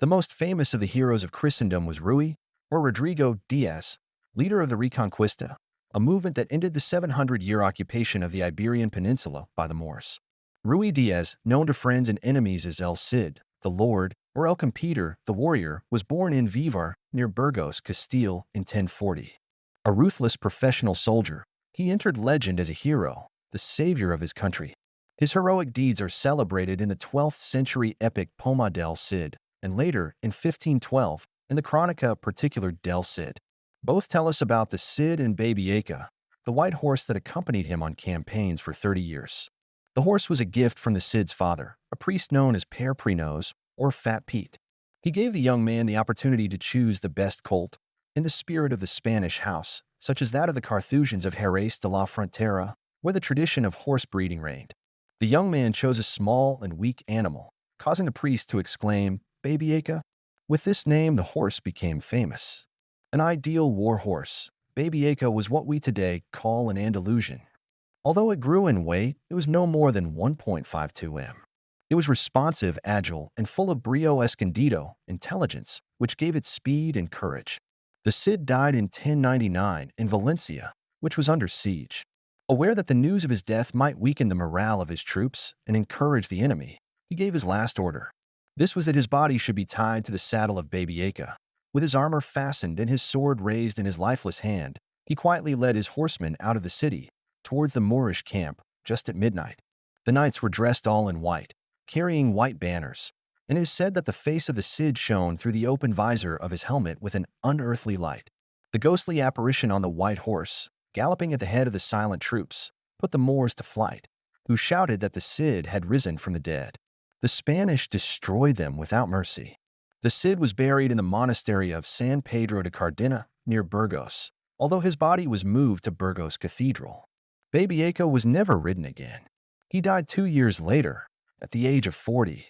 The most famous of the heroes of Christendom was Rui, or Rodrigo Diaz, leader of the Reconquista, a movement that ended the 700-year occupation of the Iberian Peninsula by the Moors. Rui Diaz, known to friends and enemies as El Cid, the Lord, or El Competer, the warrior, was born in Vivar, near Burgos, Castile, in 1040. A ruthless professional soldier, he entered legend as a hero, the savior of his country. His heroic deeds are celebrated in the 12th century epic Poma del Cid, and later, in 1512, in the Chronica Particular del Cid. Both tell us about the Cid and Babieca, the white horse that accompanied him on campaigns for 30 years. The horse was a gift from the Cid's father, a priest known as Pere Prinos, or Fat Pete. He gave the young man the opportunity to choose the best colt, in the spirit of the Spanish house, such as that of the Carthusians of Jerez de la Frontera, where the tradition of horse breeding reigned. The young man chose a small and weak animal, causing the priest to exclaim, Babieca. With this name, the horse became famous. An ideal war horse, Babieca was what we today call an Andalusian. Although it grew in weight, it was no more than 1.52 m. It was responsive, agile, and full of brio escondido, intelligence, which gave it speed and courage. The Cid died in 1099 in Valencia, which was under siege. Aware that the news of his death might weaken the morale of his troops and encourage the enemy, he gave his last order. This was that his body should be tied to the saddle of Babieca. With his armor fastened and his sword raised in his lifeless hand, he quietly led his horsemen out of the city, towards the Moorish camp, just at midnight. The knights were dressed all in white, carrying white banners, and it is said that the face of the Cid shone through the open visor of his helmet with an unearthly light. The ghostly apparition on the white horse, galloping at the head of the silent troops, put the Moors to flight, who shouted that the Cid had risen from the dead. The Spanish destroyed them without mercy. The Cid was buried in the monastery of San Pedro de Cardena, near Burgos, although his body was moved to Burgos Cathedral. Babieca was never ridden again. He died 2 years later, at the age of 40.